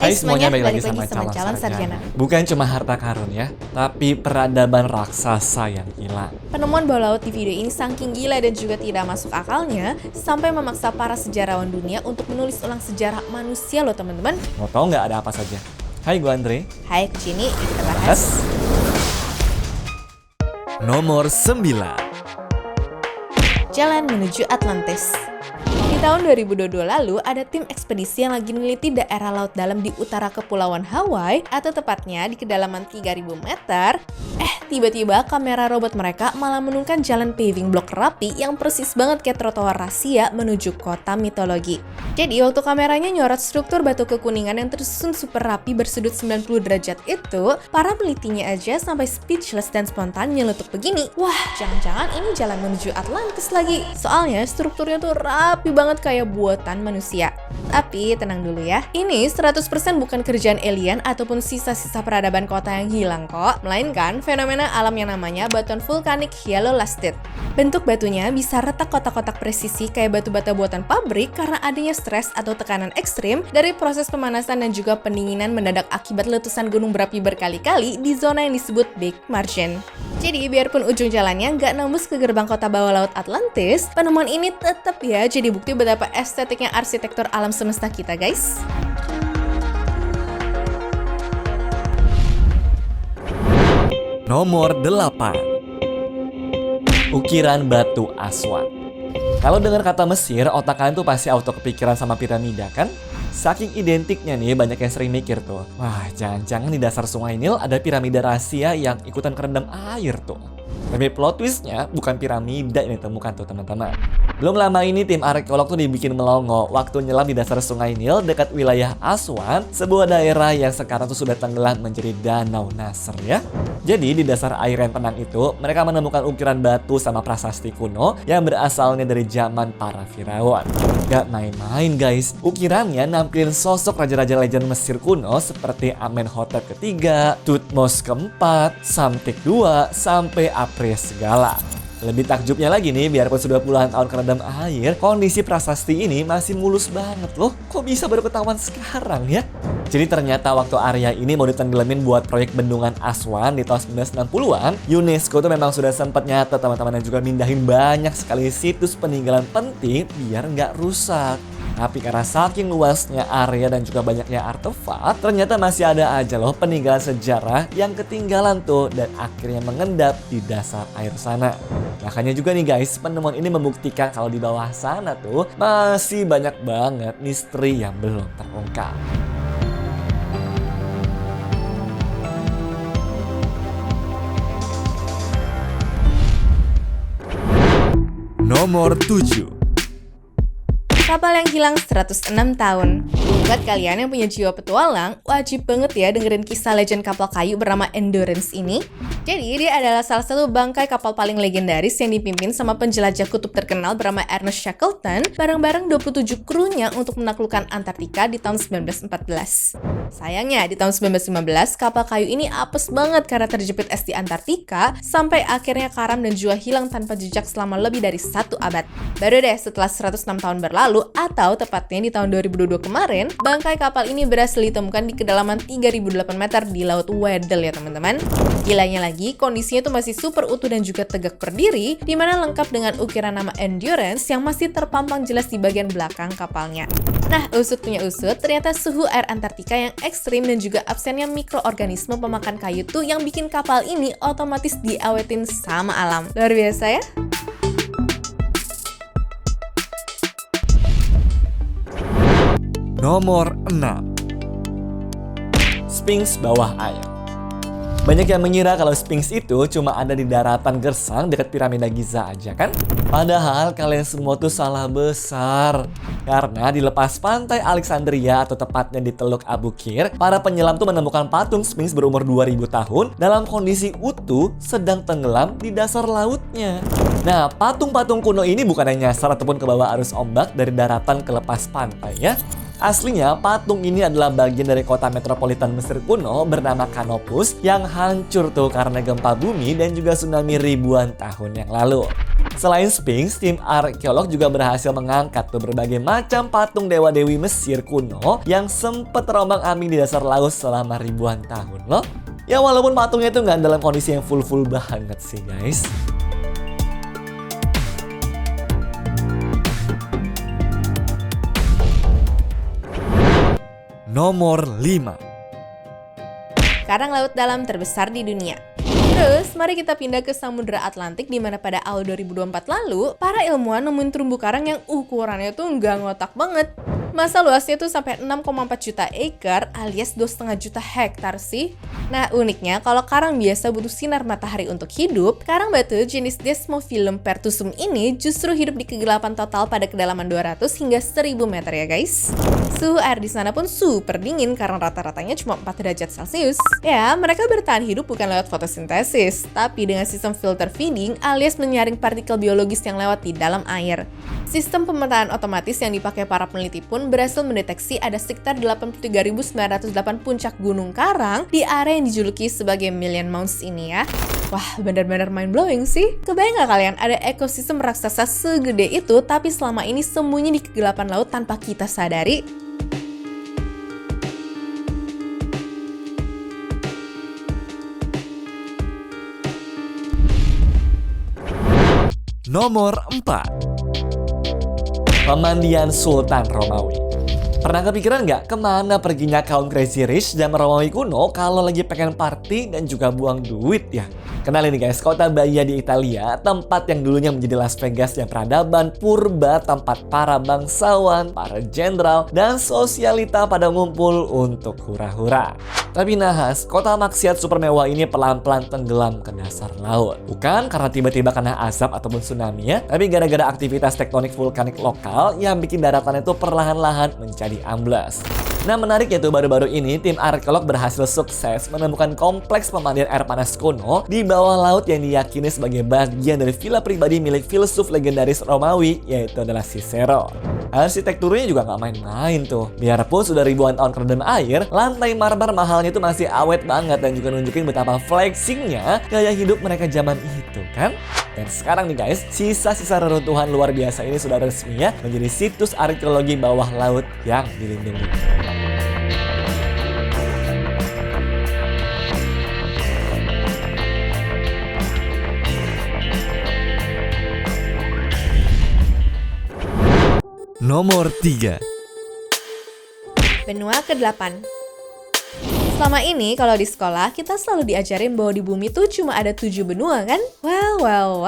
Hai semuanya, balik lagi sama Calon Sarjana. Bukan cuma harta karun ya, tapi peradaban raksasa yang hilang. Penemuan bawah laut di video ini saking gila dan juga tidak masuk akalnya, sampai memaksa para sejarawan dunia untuk menulis ulang sejarah manusia loh teman-teman. Mau tau nggak ada apa saja? Hai, gue Andre. Hai, aku Cini, kita bahas. Nomor 9. Jalan menuju Atlantis. Di tahun 2022 lalu, ada tim ekspedisi yang lagi meneliti daerah laut dalam di utara Kepulauan Hawaii, atau tepatnya di kedalaman 3000 meter. Tiba-tiba kamera robot mereka malah menurunkan jalan paving block rapi yang persis banget kayak trotoar rahasia menuju kota mitologi. Jadi waktu kameranya nyorot struktur batu kekuningan yang tersusun super rapi bersudut 90 derajat itu, para pelitinya aja sampai speechless dan spontan nyelutuk begini. Wah, jangan-jangan ini jalan menuju Atlantis lagi. Soalnya strukturnya tuh rapi banget kayak buatan manusia. Tapi tenang dulu ya, ini 100% bukan kerjaan alien ataupun sisa-sisa peradaban kota yang hilang kok, melainkan fenomena alam yang namanya batuan vulkanik hyalolastite. Bentuk batunya bisa retak kotak-kotak presisi kayak batu bata buatan pabrik karena adanya stres atau tekanan ekstrim dari proses pemanasan dan juga pendinginan mendadak akibat letusan gunung berapi berkali-kali di zona yang disebut Big Margin. Jadi biarpun ujung jalannya nggak nembus ke gerbang kota bawah laut Atlantis, penemuan ini tetap ya jadi bukti betapa estetiknya arsitektur alam semesta kita, guys. Nomor 8. Ukiran batu Aswan. Kalau dengar kata Mesir, otak kalian tuh pasti auto kepikiran sama piramida kan? Saking identiknya nih, banyak yang sering mikir tuh, wah jangan-jangan di dasar sungai Nil ada piramida rahasia yang ikutan kerendam air tuh. Tapi plot twistnya bukan piramida yang ditemukan tuh teman-teman. Belum lama ini tim arkeolog tuh dibikin melongo waktu nyelam di dasar sungai Nil dekat wilayah Aswan, sebuah daerah yang sekarang tuh sudah tenggelam menjadi danau Nasr ya. Jadi di dasar air yang tenang itu, mereka menemukan ukiran batu sama prasasti kuno yang berasalnya dari zaman para Firaun. Gak main-main guys, ukirannya nampilin sosok raja-raja legend Mesir kuno seperti Amenhotep ketiga, Thutmose keempat, Psamtik II, sampai Apries segala. Lebih takjubnya lagi nih, biarpun sudah puluhan tahun kerendam air, kondisi prasasti ini masih mulus banget loh. Kok bisa baru ketahuan sekarang ya? Jadi ternyata waktu area ini mau ditenggelamin buat proyek bendungan Aswan di tahun 1960-an, UNESCO tuh memang sudah sempat nyata teman-teman dan juga mindahin banyak sekali situs peninggalan penting biar nggak rusak. Tapi karena saking luasnya area dan juga banyaknya artefak, ternyata masih ada aja loh peninggalan sejarah yang ketinggalan tuh dan akhirnya mengendap di dasar air sana. Makanya juga nih guys, penemuan ini membuktikan kalau di bawah sana tuh masih banyak banget misteri yang belum terungkap. Nomor 7. Kapal yang hilang 106 tahun. Buat kalian yang punya jiwa petualang, wajib banget ya dengerin kisah legend kapal kayu bernama Endurance ini. Jadi dia adalah salah satu bangkai kapal paling legendaris yang dipimpin sama penjelajah kutub terkenal bernama Ernest Shackleton bareng-bareng 27 krunya untuk menaklukkan Antartika di tahun 1914. Sayangnya di tahun 1915 kapal kayu ini apes banget karena terjepit es di Antartika sampai akhirnya karam dan juga hilang tanpa jejak selama lebih dari 1 abad. Baru deh setelah 106 tahun berlalu, atau tepatnya di tahun 2022 kemarin, bangkai kapal ini berhasil ditemukan di kedalaman 3008 meter di Laut Weddell ya teman-teman. Gilanya lagi, kondisinya tuh masih super utuh dan juga tegak berdiri, dimana lengkap dengan ukiran nama Endurance yang masih terpampang jelas di bagian belakang kapalnya. Nah, usut punya usut, ternyata suhu air Antartika yang ekstrim dan juga absennya mikroorganisme pemakan kayu tuh yang bikin kapal ini otomatis diawetin sama alam. Luar biasa ya? Nomor 6. Sphinx bawah air. Banyak yang mengira kalau Sphinx itu cuma ada di daratan gersang dekat piramida Giza aja kan? Padahal kalian semua tuh salah besar. Karena di lepas pantai Alexandria atau tepatnya di Teluk Abu Qir, para penyelam tuh menemukan patung Sphinx berumur 2000 tahun dalam kondisi utuh sedang tenggelam di dasar lautnya. Nah, patung-patung kuno ini bukan hanya nyasar ataupun ke bawah arus ombak dari daratan ke lepas pantai ya. Aslinya, patung ini adalah bagian dari kota metropolitan Mesir kuno bernama Canopus yang hancur tuh karena gempa bumi dan juga tsunami ribuan tahun yang lalu. Selain Sphinx, tim arkeolog juga berhasil mengangkat tuh berbagai macam patung dewa-dewi Mesir kuno yang sempat terombang-ambing di dasar laut selama ribuan tahun loh. Ya walaupun patungnya itu nggak dalam kondisi yang full banget sih guys. Nomor 5. Karang laut dalam terbesar di dunia. Terus, mari kita pindah ke Samudra Atlantik di mana pada awal 2024 lalu, para ilmuwan nemuin terumbu karang yang ukurannya tuh nggak ngotak banget. Masa luasnya tuh sampai 6,4 juta acre alias 2,5 juta hektar sih. Nah uniknya kalau karang biasa butuh sinar matahari untuk hidup, karang batu jenis Desmophyllum pertusum ini justru hidup di kegelapan total pada kedalaman 200 hingga 1000 meter ya guys. Suhu air di sana pun super dingin karena rata-ratanya cuma 4 derajat Celcius. Ya, mereka bertahan hidup bukan lewat fotosintesis, tapi dengan sistem filter feeding alias menyaring partikel biologis yang lewat di dalam air. Sistem pemetaan otomatis yang dipakai para peneliti pun berhasil mendeteksi ada sekitar 83.908 puncak gunung karang di area yang dijuluki sebagai Million Mounds ini ya. Wah, benar-benar mind-blowing sih. Kebayang gak kalian ada ekosistem raksasa segede itu tapi selama ini sembunyi di kegelapan laut tanpa kita sadari? Nomor 4. Pemandian Sultan Romawi. Pernah kepikiran nggak kemana perginya kaum Crazy Rich dan Romawi kuno kalau lagi pengen party dan juga buang duit ya? Kenalin nih guys, kota Baia di Italia, tempat yang dulunya menjadi Las Vegas yang peradaban purba, tempat para bangsawan, para jenderal, dan sosialita pada ngumpul untuk hura-hura. Tapi nahas, kota maksiat super mewah ini pelan-pelan tenggelam ke dasar laut. Bukan karena tiba-tiba kena asap ataupun tsunami ya, tapi gara-gara aktivitas tektonik vulkanik lokal yang bikin daratan itu perlahan-lahan menjadi amblas. Nah menarik yaitu baru-baru ini tim arkeolog berhasil sukses menemukan kompleks pemandian air panas kuno di bawah laut yang diyakini sebagai bagian dari villa pribadi milik filsuf legendaris Romawi yaitu adalah Cicero. Arsitekturnya juga nggak main-main tuh. Biarpun sudah ribuan tahun kerendam air, lantai marmer mahalnya itu masih awet banget dan juga nunjukin betapa flexingnya gaya hidup mereka zaman itu kan. Dan sekarang nih guys, sisa-sisa reruntuhan luar biasa ini sudah resmi ya menjadi situs arkeologi bawah laut yang dilindungi. Nomor 3. Benua ke-8. Selama ini kalau di sekolah kita selalu diajarin bahwa di bumi tuh cuma ada 7 benua kan? Well,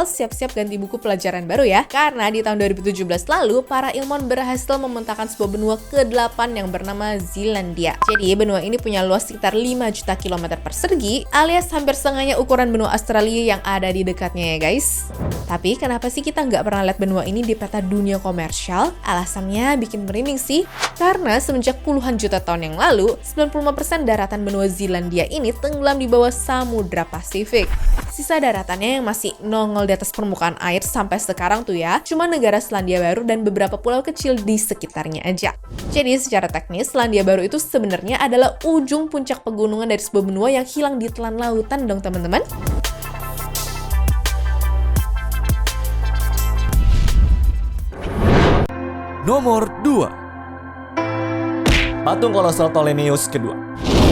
siap-siap ganti buku pelajaran baru ya. Karena di tahun 2017 lalu, para ilmuwan berhasil memetakan sebuah benua ke-8 yang bernama Zealandia. Jadi benua ini punya luas sekitar 5 juta kilometer persegi, alias hampir setengahnya ukuran benua Australia yang ada di dekatnya ya guys. Tapi kenapa sih kita nggak pernah lihat benua ini di peta dunia komersial? Alasannya bikin merinding sih. Karena semenjak puluhan juta tahun yang lalu, 95% daratan benua Zealandia ini tenggelam di bawah Samudra Pasifik. Sisa daratannya yang masih nongol di atas permukaan air sampai sekarang tuh ya, cuma negara Selandia Baru dan beberapa pulau kecil di sekitarnya aja. Jadi secara teknis, Selandia Baru itu sebenarnya adalah ujung puncak pegunungan dari sebuah benua yang hilang di telan lautan dong teman-teman. Nomor 2. Patung kolosal Ptolemeus kedua.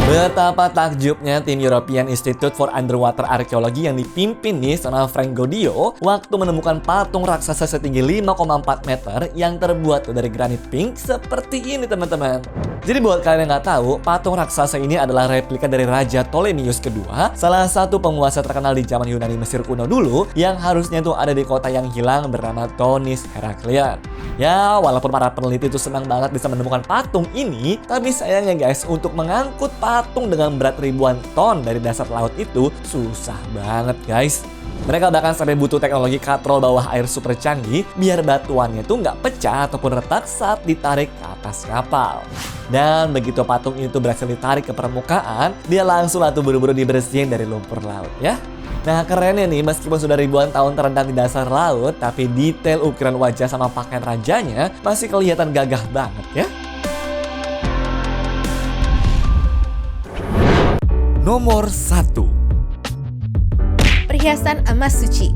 Betapa takjubnya tim European Institute for Underwater Archaeology yang dipimpin nih sama Frank Godio waktu menemukan patung raksasa setinggi 5,4 meter yang terbuat dari granit pink seperti ini teman-teman. Jadi buat kalian yang nggak tahu, patung raksasa ini adalah replika dari Raja Ptolemeus kedua, salah satu penguasa terkenal di zaman Yunani Mesir kuno dulu yang harusnya tuh ada di kota yang hilang bernama Thonis Heraklion. Ya, walaupun para peneliti itu senang banget bisa menemukan patung ini, tapi sayangnya guys, untuk mengangkut patung dengan berat ribuan ton dari dasar laut itu susah banget guys. Mereka bahkan sampai butuh teknologi katrol bawah air super canggih biar batuannya tuh nggak pecah ataupun retak saat ditarik ke atas kapal. Dan begitu patung ini tuh berhasil ditarik ke permukaan, dia langsung tuh buru-buru dibersihin dari lumpur laut ya. Nah kerennya nih, meskipun sudah ribuan tahun terendam di dasar laut, tapi detail ukiran wajah sama pakaian rajanya masih kelihatan gagah banget ya. Nomor 1. Perhiasan emas suci.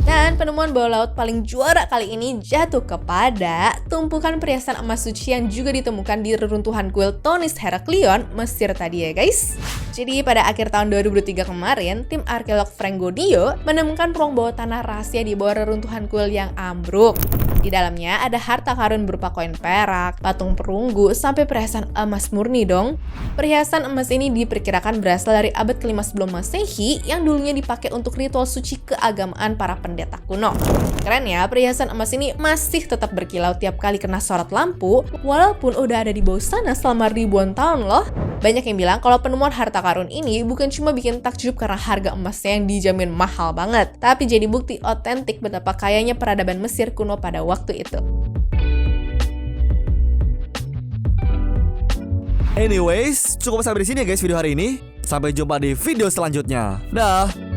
Dan penemuan bawah laut paling juara kali ini jatuh kepada tumpukan perhiasan emas suci yang juga ditemukan di reruntuhan kuil Tonis Heraklion, Mesir tadi ya guys. Jadi pada akhir tahun 2003 kemarin, tim arkeolog Frank Godio menemukan ruang bawah tanah rahasia di bawah reruntuhan kuil yang ambruk. Di dalamnya ada harta karun berupa koin perak, patung perunggu, sampai perhiasan emas murni dong. Perhiasan emas ini diperkirakan berasal dari abad ke-5 sebelum Masehi yang dulunya dipakai untuk ritual suci keagamaan para pendeta kuno. Keren ya, perhiasan emas ini masih tetap berkilau tiap kali kena sorot lampu, walaupun udah ada di bawah sana selama ribuan tahun loh. Banyak yang bilang kalau penemuan harta karun ini bukan cuma bikin takjub karena harga emasnya yang dijamin mahal banget, tapi jadi bukti otentik betapa kayanya peradaban Mesir kuno pada waktu itu. Anyways, cukup sampai di sini ya guys video hari ini. Sampai jumpa di video selanjutnya. Dah.